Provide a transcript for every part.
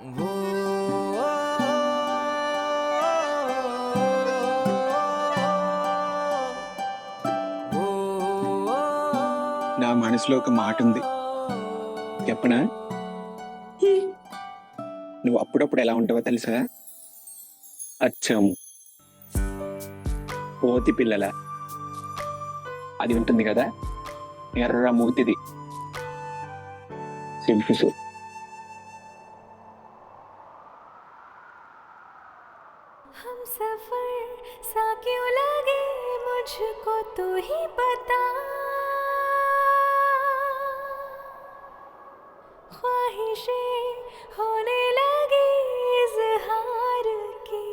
నా మనసులో ఒక మాట ఉంది, చెప్పనా? నువ్వు అప్పుడప్పుడు ఎలా ఉంటావో తెలుసా? అచ్చం కోతి పిల్లల అది ఉంటుంది కదా, ఎర్ర మూతిది సింపుసు. हम सफर सा क्यों लगे मुझको तू ही बता, ख्वाहिशें होने लगी इजहार की,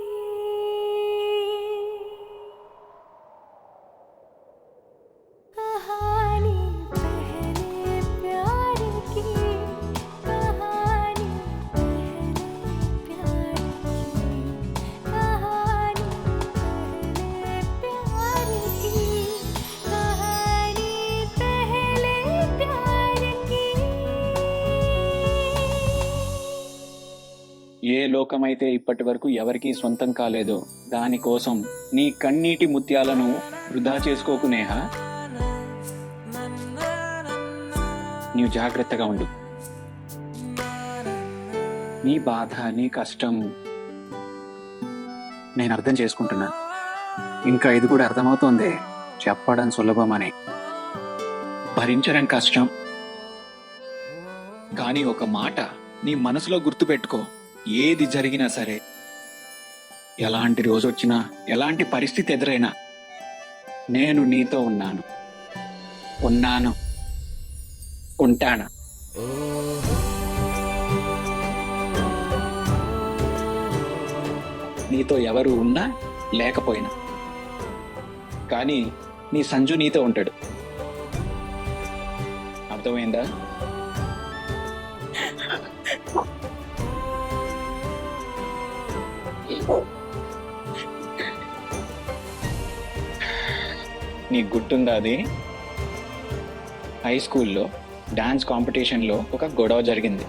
कहानी पहले प्यार की, कहानी पहले प्यार की, कहानी पहले प्यार की, कहानी पहले प्यार की. ఏ లోకమైతే ఇప్పటి వరకు ఎవరికీ సొంతం కాలేదో దానికోసం నీ కన్నీటి ముత్యాలను వృధా చేసుకోకు నేహ. నీవు జాగ్రత్తగా ఉండు. నీ బాధ, నీ కష్టం నేను అర్థం చేసుకుంటున్నా. ఇంకా ఇది కూడా అర్థమవుతోంది, చెప్పడం సులభమని, భరించడం కష్టం. కానీ ఒక మాట నీ మనసులో గుర్తుపెట్టుకో, ఏది జరిగినా సరే, ఎలాంటి రోజు వచ్చినా, ఎలాంటి పరిస్థితి ఎదురైనా, నేను నీతో ఉన్నాను, ఉంటాను. నీతో ఎవరు ఉన్నా లేకపోయినా, కానీ నీ సంజు నీతో ఉంటాడు. అర్థమైందా? నీకు గుర్తుందా అది? హై స్కూల్లో డాన్స్ కాంపిటీషన్లో ఒక గొడవ జరిగింది.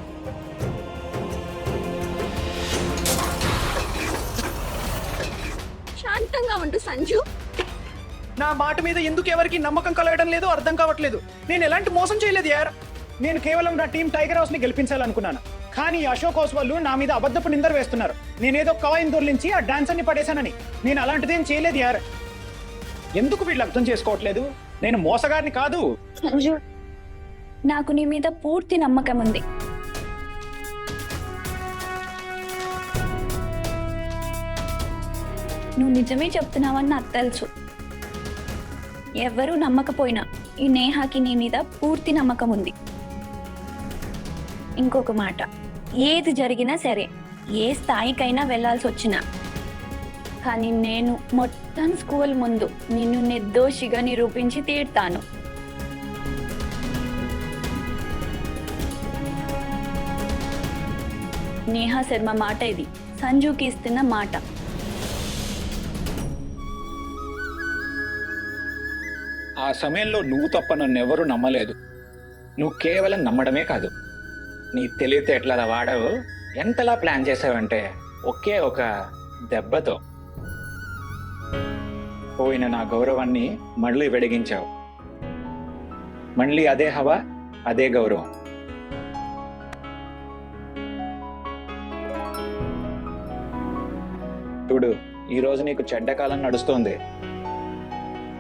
శాంతంగా ఉండు సంజు. నా మాట మీద ఎందుకు ఎవరికి నమ్మకం కలగడం లేదో అర్థం కావట్లేదు. నేను ఎలాంటి మోసం చేయలేదు యార్. నేను కేవలం నా టీం టైగర్ హౌస్ ని గెలిపించాలనుకున్నాను, కానీ అశోక్ హౌస్ వాళ్ళు నా మీద అబద్ధపు నిందరు వేస్తున్నారు. నేనేదో కవాయిని దొర్లించి ఆ డాన్సర్ని పడేశానని. నేను అలాంటిదేం చేయలేదు యార్. ఎందుకు వీళ్ళు అర్థం చేసుకోవట్లేదు? నేను మోసగారిని కాదు. సంజు, నాకు నీ మీద పూర్తి నమ్మకం ఉంది. నువ్వు నిజమే చెప్తున్నావని నాకు తెలుసు. ఎవరూ నమ్మకపోయినా ఈ నేహాకి నీ మీద పూర్తి నమ్మకం ఉంది. ఇంకొక మాట, ఏది జరిగినా సరే, ఏ స్థాయికైనా వెళ్లాల్సి వచ్చినా, కానీ నేను మొత్తం స్కూల్ ముందు నిన్ను నిర్దోషిగా నిరూపించి తీరుతాను. నేహా శర్మ మాట ఇది, సంజుకి ఇస్తున్న మాట. ఆ సమయంలో నువ్వు తప్ప నన్నెవరూ నమ్మలేదు. నువ్వు కేవలం నమ్మడమే కాదు, నీ తెలివితేటల వాడవు. ఎంతలా ప్లాన్ చేసావంటే, ఒకే ఒక దెబ్బతో పోయిన నా గౌరవాన్ని మళ్ళీ వెలిగించావు. మళ్ళీ అదే హవా, అదే గౌరవం. చూడు, ఈరోజు నీకు చెడ్డకాలం నడుస్తోంది.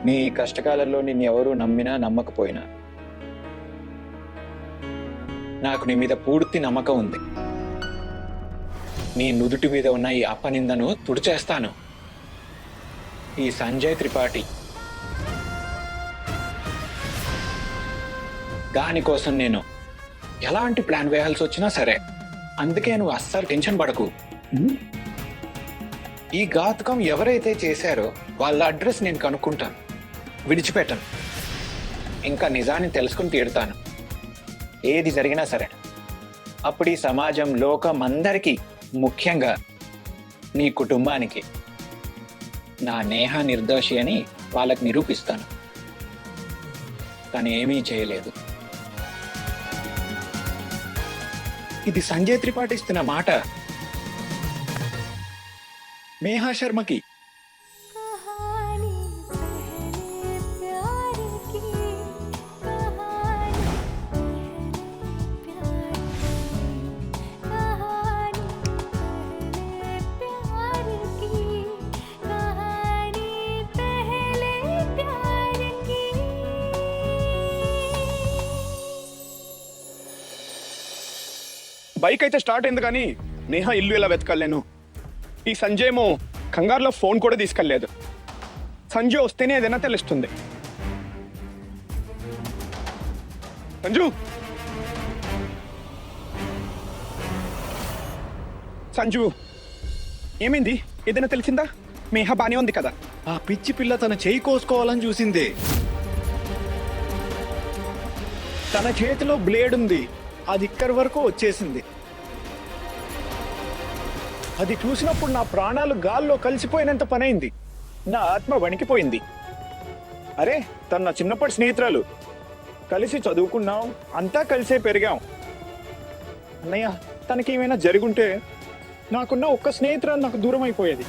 నీ కష్టకాలంలో నిన్ను ఎవరు నమ్మినా నమ్మకపోయినా నాకు నీ మీద పూర్తి నమ్మకం ఉంది. నీ నుదుటి మీద ఉన్న ఈ అపనిందను తుడిచేస్తాను. ఈ సంజయ్ త్రిపాఠి దానికోసం నేను ఎలాంటి ప్లాన్ వేయాల్సి వచ్చినా సరే, అందుకే నువ్వు అస్సలు టెన్షన్ పడకు. ఈ ఘాతకం ఎవరైతే చేశారో వాళ్ళ అడ్రస్ నేను కనుక్కుంటాను, విడిచిపెట్టను. ఇంకా నిజాన్ని తెలుసుకుని తీరుతాను, ఏది జరిగినా సరే. అప్పుడు ఈ సమాజం, లోకం అందరికీ, ముఖ్యంగా నీ కుటుంబానికి నా నేహ నిర్దోషి అని వాళ్ళకి నిరూపిస్తాను. తను ఏమీ చేయలేదు. ఇది సంజయ్ త్రిపాఠి ఇస్తున్న మాట. మేహా శర్మకి. कहानी पहले प्यार की, कहानी पहले प्यार की, బైక్ అయితే స్టార్ట్ అయింది కానీ నేహా ఇల్లు ఎలా వెతకలేను. ఈ సంజయ్ ఏమో కంగారులో ఫోన్ కూడా తీసుకెళ్ళలేదు. సంజయ్ వస్తేనే ఏదైనా తెలుస్తుంది. సంజు, సంజు ఏమైంది? ఏదైనా తెలిసిందా? మేహా బానే ఉంది కదా? ఆ పిచ్చి పిల్ల తన చేయి కోసుకోవాలని చూసింది. తన చేతిలో బ్లేడ్ ఉంది, అది ఇక్కడి వరకు వచ్చేసింది. అది చూసినప్పుడు నా ప్రాణాలు గాల్లో కలిసిపోయినంత పనైంది. నా ఆత్మ వణికిపోయింది. అరే, తన నా చిన్నప్పటి స్నేహితురాలు, కలిసి చదువుకున్నాం, అంతా కలిసే పెరిగాం. అన్నయ్య, తనకి ఏమైనా జరుగుంటే నాకున్న ఒక్క స్నేహితురాలు నాకు దూరం అయిపోయేది.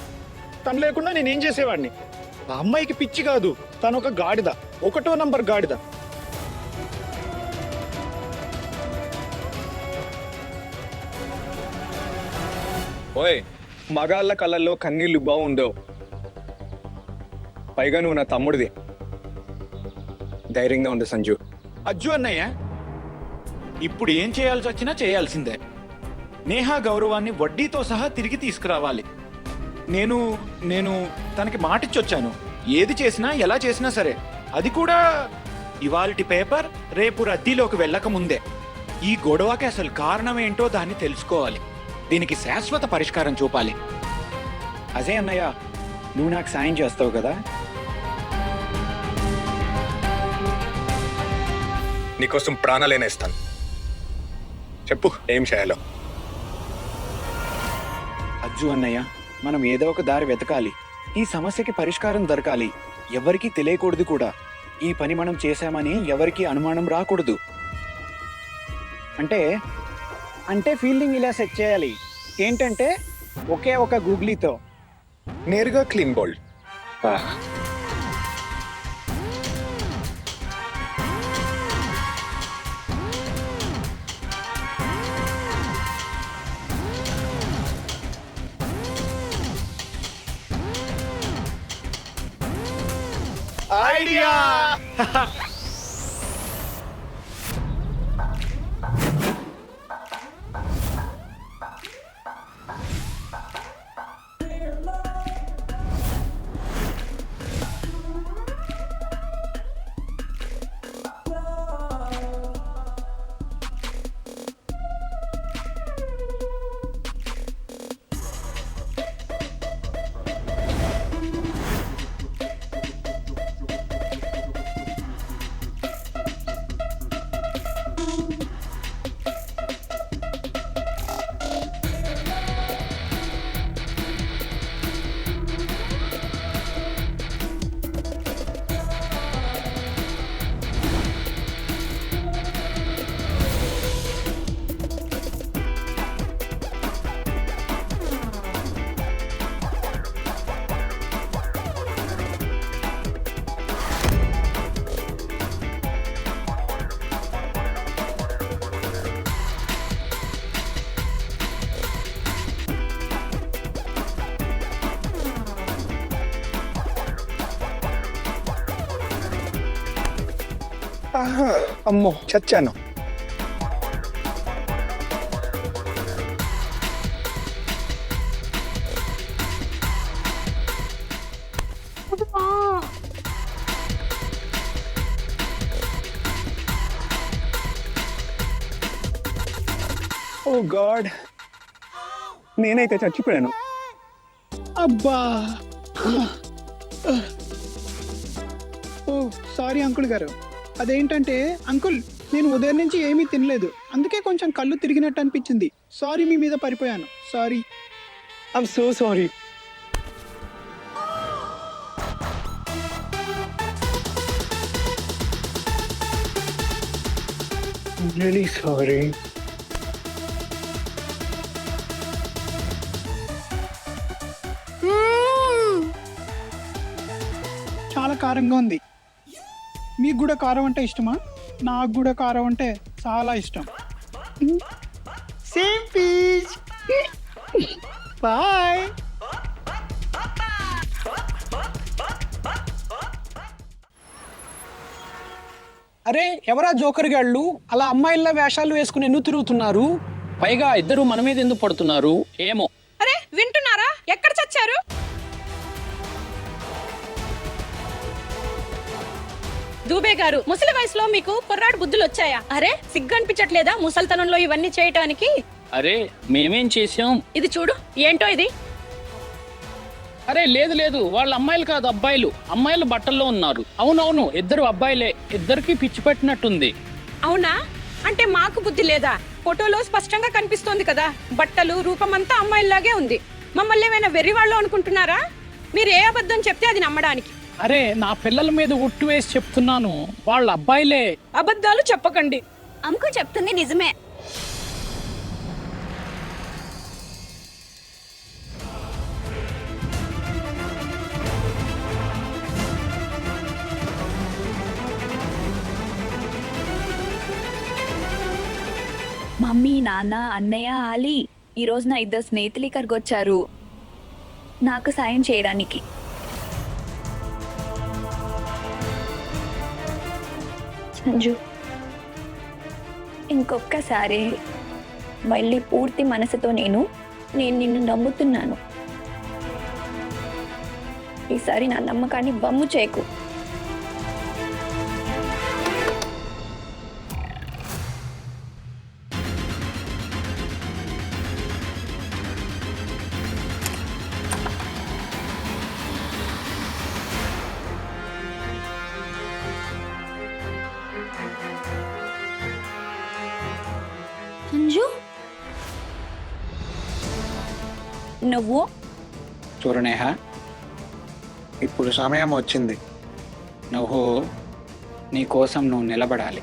తను లేకుండా నేనేం చేసేవాడిని? ఆ అమ్మాయికి పిచ్చి కాదు, తను ఒక గాడిద, 1వ నంబర్ గాడిద. ఓయ్, మగాళ్ళ కళ్ళల్లో కన్నీళ్లు బాగుండవు. పైగా నువ్వు నా తమ్ముడిది. ధైర్యంగా ఉంది సంజు. అజ్జు అన్నయ్య, ఇప్పుడు ఏం చేయాల్సి వచ్చినా చేయాల్సిందే. నేహా గౌరవాన్ని వడ్డీతో సహా తిరిగి తీసుకురావాలి. నేను నేను తనకి మాటిచ్చొచ్చాను, ఏది చేసినా ఎలా చేసినా సరే, అది కూడా ఇవాల్టి పేపర్ రేపు రద్దీలోకి వెళ్ళక ముందే. ఈ గొడవకి అసలు కారణం ఏంటో దాన్ని తెలుసుకోవాలి. దీనికి శాశ్వత పరిష్కారం చూపాలి. అజయ్ అన్నయ్య, నువ్వు నాకు సాయం చేస్తావు కదా? నీకోసం ప్రాణాలేనేస్తాను. చెప్పు, ఏం చేయాలో? అజ్జు అన్నయ్య, మనం ఏదో ఒక దారి వెతకాలి. ఈ సమస్యకి పరిష్కారం దొరకాలి. ఎవరికీ తెలియకూడదు కూడా. ఈ పని మనం చేశామని ఎవరికీ అనుమానం రాకూడదు. అంటే అంటే ఫీల్డింగ్ ఇలా సెట్ చేయాలి. ఏంటంటే ఒకే ఒక గూగ్లీతో నేరుగా క్లీన్ బౌల్డ్. ఐడియా! అమ్మో, చచ్చాను. ఓ గాడ్, నేనైతే చచ్చిపోయాను. అబ్బా! ఓ సారీ అంకుల్ గారు. అదేంటంటే అంకుల్, నేను ఉదయం నుంచి ఏమీ తినలేదు, అందుకే కొంచెం కళ్ళు తిరిగినట్టు అనిపించింది. సారీ, మీ మీద పడిపోయాను. Sorry. I'm so sorry. Really sorry. కారంగా ఉంది. మీకు కూడా కారం అంటే ఇష్టమా? నాకు కూడా కారం అంటే చాలా ఇష్టం. Same peace. బాయ్. అరే ఎవరా జోకర్ గాళ్ళు అలా అమ్మాయిల వేషాలు వేసుకుని ఎందుకు తిరుగుతున్నారు? పైగా ఇద్దరు మన మీద ఎందుకు పడుతున్నారు ఏమో. అరే వింటున్నారా? ఎక్కడ చచ్చారు? దూబే గారు, ముసలి వయసులో మీకు కుర్రాడు బుద్ధులు వచ్చాయా? అరే సిగ్గు అనిపించట్లేదా ముసల్తనంలో ఇవన్నీ చేయటానికి? అరే మేమేం చేసాం? ఇది చూడు, ఏంటో ఇది? అరే లేదు లేదు, వాళ్ళ అమ్మాయిలు కాదు అబ్బాయిలు. అమ్మాయిలు బట్టల్లో ఉన్నారు. అవునవును, ఇద్దరు అబ్బాయిలే. ఇద్దరికి పిచ్చి పెట్టినట్టుంది. అవునా? అంటే మాకు బుద్ధి లేదా? ఫోటోలో స్పష్టంగా కనిపిస్తోంది కదా, బట్టలు రూపమంతా అమ్మాయిల్లాగే ఉంది. మమ్మల్ని ఏమైనా వెర్రివాళ్ళు అనుకుంటున్నారా? మీరు ఏ అబద్ధం చెప్తే అది నమ్మడానికి. అరే నా పిల్లల మీద ఒట్టు వేసి చెప్తున్నాను, వాళ్ళ అబ్బాయిలే. అబద్ధాలు చెప్పకండి. అమ్మకు చెప్తుంది నిజమే. మమ్మీ, నాన్న, అన్నయ్య, ఆలి ఈరోజు నా ఇద్దరు స్నేహితులు ఇక్కడికి వచ్చారు నాకు సాయం చేయడానికి. సంజు, ఇంకొక్కసారి మళ్ళీ పూర్తి మనసుతో నేను నిన్ను నమ్ముతున్నాను. ఈసారి నా నమ్మకాన్ని బమ్ము చేయకు. సంజు, నువ్వు చూడు నేహ, ఇప్పుడు సమయం వచ్చింది. నువ్వు నీ కోసం నువ్వు నిలబడాలి.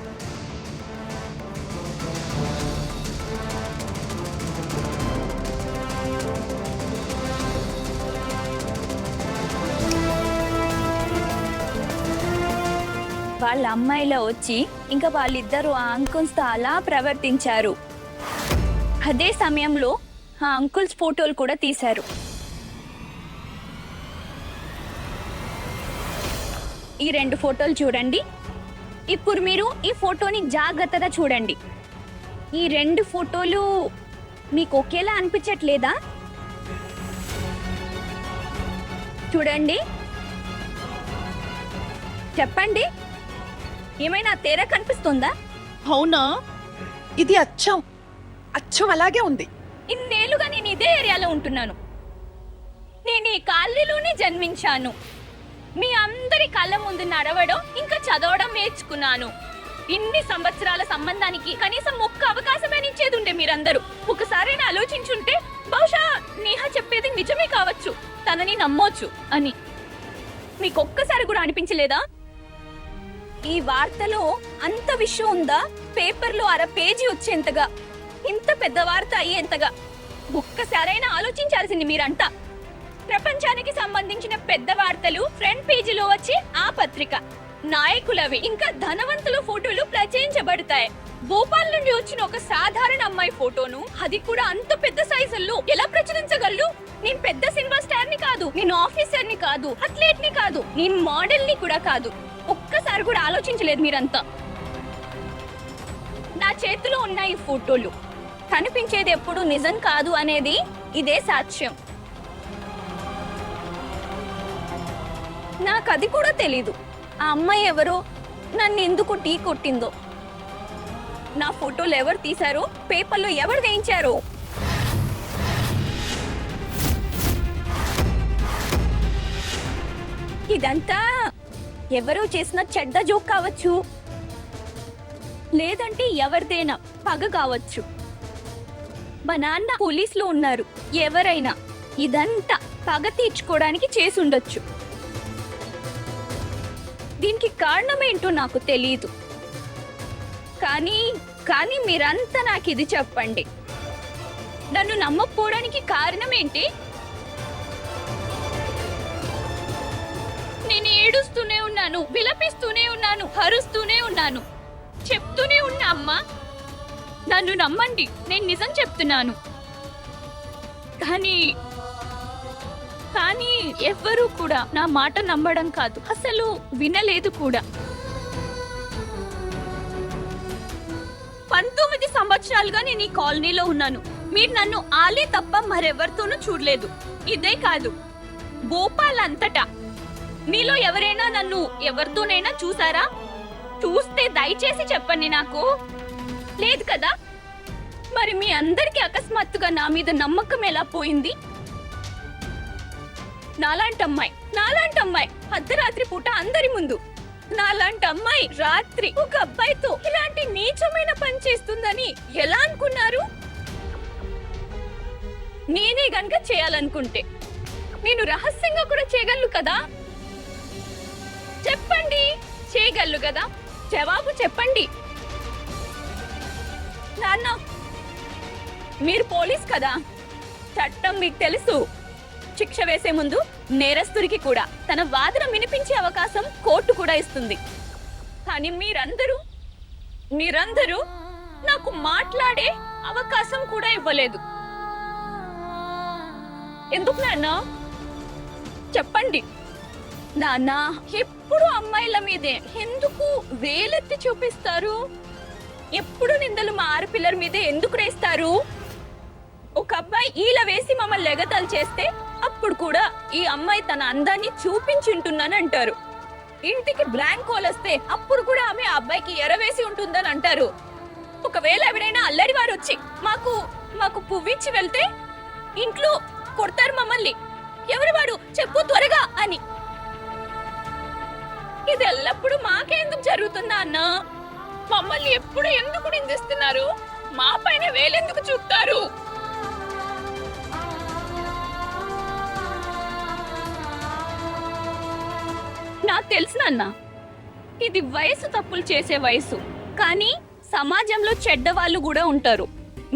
వాళ్ళ అమ్మాయిలో వచ్చి ఇంకా వాళ్ళిద్దరూ ఆ అంకుల్స్తో అలా ప్రవర్తించారు. అదే సమయంలో ఆ అంకుల్స్ ఫోటోలు కూడా తీశారు. ఈ 2 ఫోటోలు చూడండి. ఇప్పుడు మీరు ఈ ఫోటోని జాగ్రత్తగా చూడండి. ఈ 2 ఫోటోలు మీకు ఒకేలా అనిపించట్లేదా? చూడండి, చెప్పండి, ఏమైనా తేడా కనిపిస్తుందా? అవునా? ఇది అచ్చం అలాగే ఉంది. ఇన్నేళ్లుగా నేను ఇదే ఏరియాలో ఉంటున్నాను. నేను ఈ కాలనీలోనే జన్మించాను. మీ అందరి కళ్ళ ముందు నడవడం ఇంకా చదవడం నేర్చుకున్నాను. ఇన్ని సంవత్సరాల సంబంధానికి కనీసం ఒక్క అవకాశమే ఇచ్చేది ఉండే మీరందరూ. ఒకసారి ఆలోచించుంటే బహుశా నేహ చెప్పేది నిజమే కావచ్చు, తనని నమ్మొచ్చు అని. మీకు ఒక్కసారి కూడా అనిపించలేదా? ఈ వార్తలో అంత విషయం ఉందా? పేపర్లో 1/2 పేజీ వచ్చేంతగా, ఇంత పెద్ద వార్త అయ్యేంతగా. ఒక్కసారైనా ఆలోచించాల్సింది మీరంతా. ప్రపంచానికి సంబంధించిన పెద్ద వార్తలు ఫ్రంట్ పేజీలో వచ్చి ఆ పత్రిక నాయకులవి ఇంకా ధనవంతుల ఫోటోలు ప్రచురించబడతాయి. భోపాల్ నుండి వచ్చిన ఒక సాధారణ అమ్మాయి ఫోటోను, అది కూడా అంత పెద్ద సైజుల్లో ఎలా ప్రచురించగలరు? నేను పెద్ద సినిమా స్టార్ ని కాదు, నేను ఆఫీసర్ ని కాదు, అథ్లెట్ ని కాదు, నేను మోడల్ ని కూడా కాదు. ఒక్కసారి కూడా ఆలోచించలేదు మీరంతా. నా చేతిలో ఉన్న ఈ ఫోటోలు కనిపించేది ఎప్పుడు నిజం కాదు అనేది ఇదే సాక్ష్యం. నాకు అది కూడా తెలీదు, ఆ అమ్మాయి ఎవరో, నన్ను ఎందుకు టీ కొట్టిందో, నా ఫోటోలు ఎవరు తీశారో, పేపర్లో ఎవరు వేయించారో. ఇదంతా ఎవరో చేసిన చెడ్డ జోక్ కావచ్చు, లేదంటే ఎవరిదైనా పగ కావచ్చు. మా నాన్న పోలీసులో ఉన్నారు. ఎవరైనా ఇదంతా పగ తీర్చుకోవడానికి చేసి ఉండొచ్చు. దీనికి కారణమేంటో నాకు తెలీదు. కానీ మీరంతా నాకు ఇది చెప్పండి, నన్ను నమ్మకపోవడానికి కారణం ఏంటి? నేను ఏ ఏడుస్తూనే ఉన్నాను, విలపిస్తూనే ఉన్నాను, అరుస్తూనే ఉన్నాను, చెప్తూనే ఉన్నా అమ్మా నన్ను నమ్మండి, నేను నిజం చెప్తున్నాను. కానీ కానీ ఎవ్వరూ కూడా నా మాట నమ్మడం కాదు, అసలు వినలేదు కూడా. 19 సంవత్సరాలుగా నేను ఈ కాలనీలో ఉన్నాను. మీరు నన్ను ఆలే తప్ప మరెవరితోనూ చూడలేదు. ఇదే కాదు, భోపాల్ అంతటా మీలో ఎవరైనా నన్ను ఎవరితోనైనా చూసారా? చూస్తే దయచేసి చెప్పండి నాకు. లేదు కదా? మరి మీ అందరికీ అకస్మాత్తుగా నా మీద నమ్మకం ఎలా పోయింది? నాలాంటి అమ్మాయి అర్ధరాత్రి పూట అందరి ముందు, నాలాంటి అమ్మాయి రాత్రి ఒక అబ్బాయితో ఇలాంటి నీచమైన పని చేస్తుందని ఎలా అనుకున్నారు? నేనే గనుక చేయాలనుకుంటే నేను రహస్యంగా కూడా చేయగలను కదా? చెప్పండి, చేయగలను కదా? జవాబు చెప్పండి. నాన్న, మీరు పోలీస్ కదా, చట్టం మీకు తెలుసు. శిక్ష వేసే ముందు నేరస్తుడికి కూడా తన వాదన వినిపించే అవకాశం కోర్టు కూడా ఇస్తుంది. కానీ మీరందరూ నాకు మాట్లాడే అవకాశం కూడా ఇవ్వలేదు. ఎందుకు నాన్న? చెప్పండి. నాన్న, ఎప్పుడు అమ్మాయిల మీదే ఎందుకు వేలెత్తి చూపిస్తారు? ఎప్పుడు నిందలు మా ఆడపిల్లల మీదే ఎందుకు వేస్తారు? ఒక అబ్బాయి ఈల వేసి మమ్మల్ని ఎగతాలు చేస్తే అప్పుడు కూడా ఈ అమ్మాయి తన అందాన్ని చూపించుంటున్నానంటారు. ఇంటికి బ్లాంక్ కాల్ వస్తే అప్పుడు కూడా ఆమె ఆ అబ్బాయికి ఎరవేసి ఉంటుందని అంటారు. ఒకవేళ ఎవరైనా అల్లరి వారు వచ్చి మాకు పువ్విచ్చి వెళ్తే ఇంట్లో కొడతారు మమ్మల్ని. ఎవరు వాడు చెప్పు త్వరగా అని. ఇది ఎల్లప్పుడు మాకే ఎందుకు జరుగుతుందా అన్న? మమ్మల్ని ఎప్పుడు ఎందుకు నిందిస్తున్నారు? మా పైన వేలెందుకు చూపుతారు? నాకు తెలుసు నాన్న, ఇది వయసు తప్పులు చేసే వయసు. కానీ సమాజంలో చెడ్డ వాళ్ళు కూడా ఉంటారు.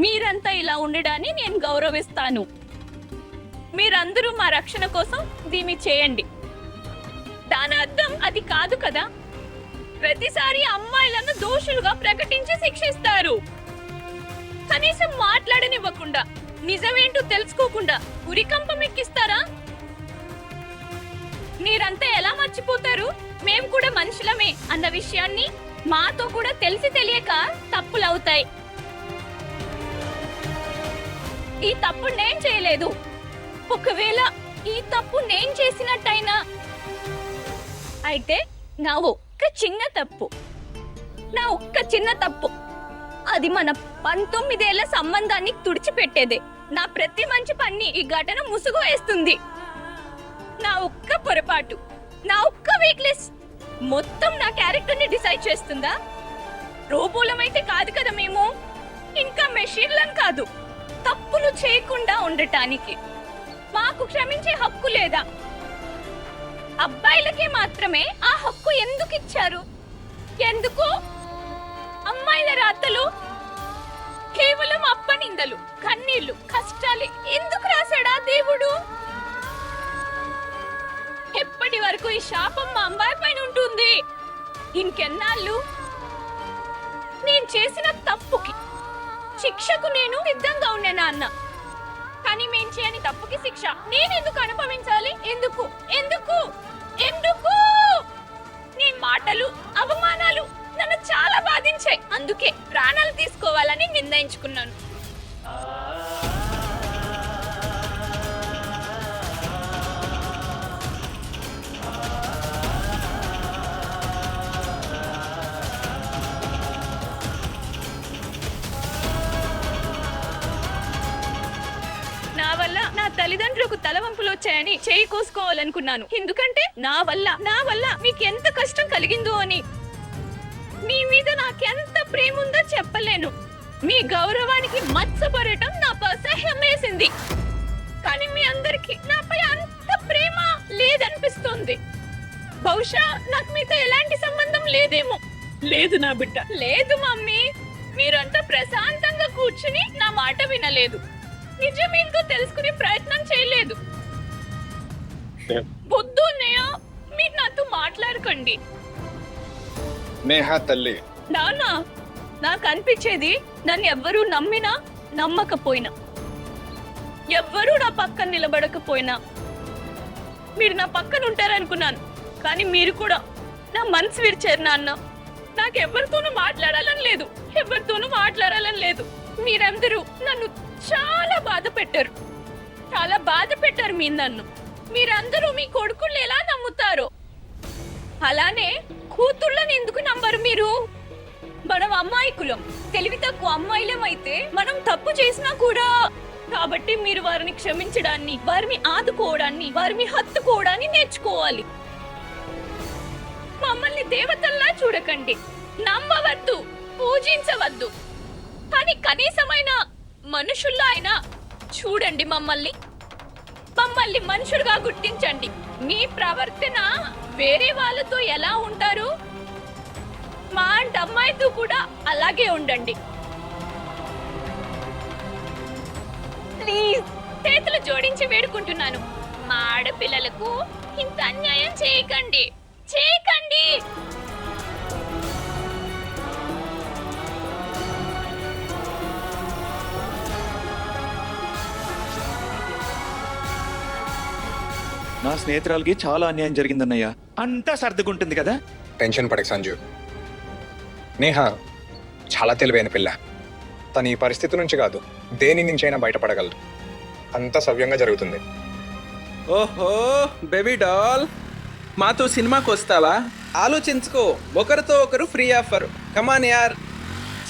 మీరంతా ఇలా ఉండడాన్ని నేను గౌరవిస్తాను. మీరందరూ మా రక్షణ కోసం దీన్ని చేయండి. దాని అర్థం అది కాదు కదా, ప్రతిసారి అమ్మాయిలను దోషులుగా ప్రకటించి శిక్షిస్తారు. కనీసం మాట్లాడనివ్వకుండా, నిజమేంటో తెలుసుకోకుండా ఉరికంపం ఎక్కిస్తారా? మీరంతా ఎలా మర్చిపోతారు మేము కూడా మనుషులమే అన్న విషయాన్ని? మాతో కూడా తెలిసి తెలియక తప్పులవుతాయి. ఈ తప్పు నేను చేయలేదు. ఒకవేళ ఈ తప్పు నేను చేసినట్టయినా అయితే నా ఒక్క చిన్న తప్పు అది మన 19 ఏళ్ల సంబంధాన్ని తుడిచిపెట్టేదే. నా ప్రతి మంచి పని ఈ ఘటన ముసుగు వేస్తుంది. నా ఒక్క పొరపాటు, నా ఒక్క వీక్నెస్ మొత్తం నా క్యారెక్టర్ ని డిసైడ్ చేస్తుందా? రోబోలమైతే కాదు కదా మేము, ఇంకా మెషిన్లను కాదు. తప్పులు చేయకుండా ఉండటానికి మాకు క్షమించే హక్కు లేదా? అబ్బాయిలకే మాత్రమే ఆ హక్కు ఎందుకు ఇచ్చారు? ఎందుకు? అమ్మాయిల రాతలు కేవలం అప్పనిందలు, కన్నీళ్లు, కష్టాలే ఎందుకు రాశాడా దేవుడు? ఎప్పటి వరకు ఈ శాపం మా అమ్మాయి పైన ఉంటుంది? ఇంకెన్నాళ్ళు? నేను చేసిన తప్పుకి శిక్షకు నేను సిద్ధంగా ఉన్నానా అన్న? కానీ మేము చేయని తప్పుకి శిక్ష నేనెందుకు అనుభవించాలి? ఎందుకు ఎందుకు ఎందుకు? నీ మాటలు, అవమానాలు నన్ను చాలా బాధించాయి. అందుకే ప్రాణాలు తీసుకోవాలని నిర్ణయించుకున్నాను. నా వల్ల నా తల్లిదండ్రులకు తలవంపులు వచ్చాయని చేయి కోసుకోవాలనుకున్నాను. ఎందుకంటే నా వల్ల మీకు ఎంత కష్టం కలిగిందో అని. మీ మీద నాకెంత ప్రేమ ఉందో చెప్పలేను. మీ గౌరవానికి మత్సపడటం నాకు అసహ్యం వేసింది. కానీ మీ అందరికి నాపై అంత ప్రేమ లేదనిపిస్తుంది. బహుశా నాకు మీతో ఎలాంటి సంబంధం లేదేమో. లేదు నా బిడ్డ, లేదు మమ్మీ. మీరంతా ప్రశాంతంగా కూర్చుని నా మాట వినలేదు. నిజమేంటో తెలుసుకునే ప్రయత్నం చేయలేదు. బుద్ధున్నయ్య, మీరు నాతో మాట్లాడకండి. నేహా తల్లి, నాన్న, నాకు అనిపించేది నన్ను ఎవ్వరూ నమ్మినా నమ్మకపోయినా, ఎవ్వరూ నా పక్కన నిలబడకపోయినా మీరు నా పక్కన ఉంటారనుకున్నాను. కానీ మీరు కూడా నా మనసు విరిచారు నాన్న. నాకు ఎవరితోనూ మాట్లాడాలని లేదు, ఎవరితోనూ మాట్లాడాలని లేదు. మీరందరూ నన్ను చాలా బాధ పెట్టారు, చాలా బాధ పెట్టారు మీరు నన్ను. మీరందరూ మీ కొడుకులు ఎలా నమ్ముతారు? అలానే కూతుళ్ళని ఎందుకు నమ్మరు మీరు? మనం అమ్మాయికులం, తెలివి తక్కువ అమ్మాయిలం అయితే మనం తప్పు చేసినా కూడా. కాబట్టి మీరు వారిని క్షమించడాన్ని, వారిని ఆదుకోవడాన్ని, వారిని హత్తుకోవడాన్ని నేర్చుకోవాలి. మమ్మల్ని దేవతల్లా చూడకండి, నమ్మవద్దు, పూజించవద్దు. కానీ కనీసమైన మనుషుల్లా అయినా చూడండి. మమ్మల్ని మనుషులుగా గుర్తించండి. మీ ప్రవర్తన వేరే వాళ్ళతో ఎలా ఉంటారు, మా అమ్మాయితో కూడా అలాగే ఉండండి. ప్లీజ్, చేతులు జోడించి వేడుకుంటున్నాను, మా ఆడపిల్లలకు ఇంత అన్యాయం చేయకండి, చేయకండి. నా స్నేహితురాలకి చాలా అన్యాయం జరిగిందన్నయ్య. అంతా సర్దుకుంటుంది కదా. టెన్షన్ పడక సంజు. నేహా చాలా తెలివైన పిల్ల. తను ఈ పరిస్థితి నుంచి కాదు, దేని నుంచైనా బయటపడగలదు. అంతా సవ్యంగా జరుగుతుంది. ఓహో బేబీ డాల్, మాతో సినిమాకి వస్తావా? ఆలోచించుకో, ఒకరితో ఒకరు ఫ్రీ ఆఫర్. కమాన్ యార్.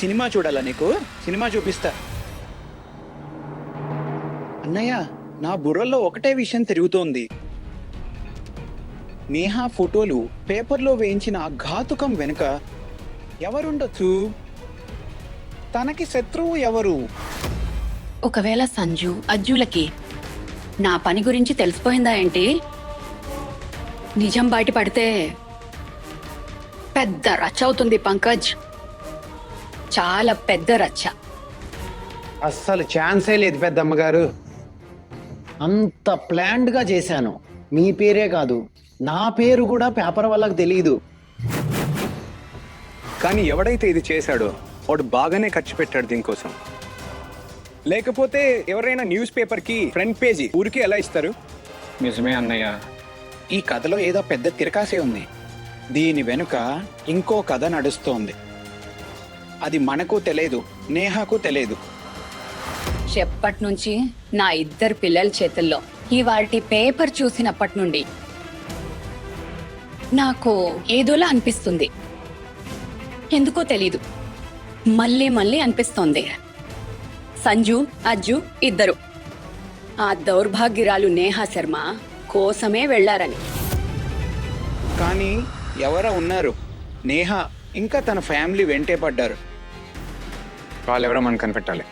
సినిమా చూడాలా నీకు? సినిమా చూపిస్తా. అన్నయ్య, నా బుర్రలో ఒకటే విషయం తిరుగుతోంది. నేహా ఫోటోలు పేపర్లో వేయించిన ఆ ఘాతుకం వెనుక ఎవరుండొచ్చు? తనకి శత్రువు ఎవరు? ఒకవేళ సంజు అజ్జులకి నా పని గురించి తెలిసిపోయిందా ఏంటి? నిజం బయటపడితే పెద్ద రచ్చ అవుతుంది పంకజ్, చాలా పెద్ద రచ్చ. అస్సలు ఛాన్సే లేదు పెద్దమ్మగారు. అంత ప్లాన్డ్గా చేశాను. మీ పేరే కాదు, నా పేరు కూడా పేపర్ వాళ్ళకి తెలియదు. కానీ ఎవడైతే ఇది చేశాడో వాడు బాగానే ఖర్చు పెట్టాడు దీనికోసం. లేకపోతే ఎవరైనా న్యూస్ పేపర్కి ఫ్రంట్ పేజీ ఊరికి ఎలా ఇస్తారు? నిజమే అన్నయ్య, ఈ కథలో ఏదో పెద్ద తిరకాసే ఉంది. దీని వెనుక ఇంకో కథ నడుస్తోంది. అది మనకు తెలియదు, నేహాకు తెలియదు. ఎప్పటి నుంచి నా ఇద్దరు పిల్లల చేతుల్లో ఈ వాటి పేపర్ చూసినప్పటి నుండి నాకు ఏదోలా అనిపిస్తుంది. ఎందుకో తెలీదు, మళ్ళీ మళ్ళీ అనిపిస్తోంది. సంజు అజ్జు ఇద్దరు ఆ దౌర్భాగ్యురాలు నేహా శర్మ కోసమే వెళ్లారని. కానీ ఎవరో ఉన్నారు, నేహా ఇంకా తన ఫ్యామిలీ వెంటే పడ్డారు. వాళ్ళెవరో మనం కనిపెట్టాలి.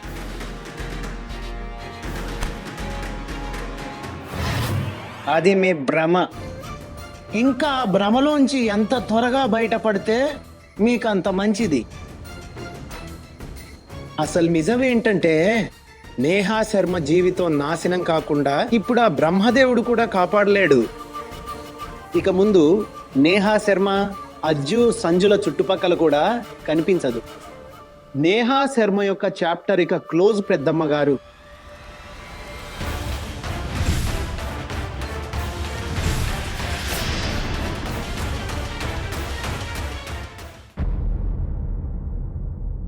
అది మీ భ్రమ. ఇంకా ఆ భ్రమలోంచి ఎంత త్వరగా బయటపడితే మీకు అంత మంచిది. అసలు నిజం ఏంటంటే నేహా శర్మ జీవితం నాశనం కాకుండా ఇప్పుడు ఆ బ్రహ్మదేవుడు కూడా కాపాడలేడు. ఇక ముందు నేహా శర్మ, అజ్జు, సంజుల చుట్టుపక్కల కూడా కనిపించదు. నేహా శర్మ యొక్క చాప్టర్ ఇక క్లోజ్ పెద్దమ్మ గారు.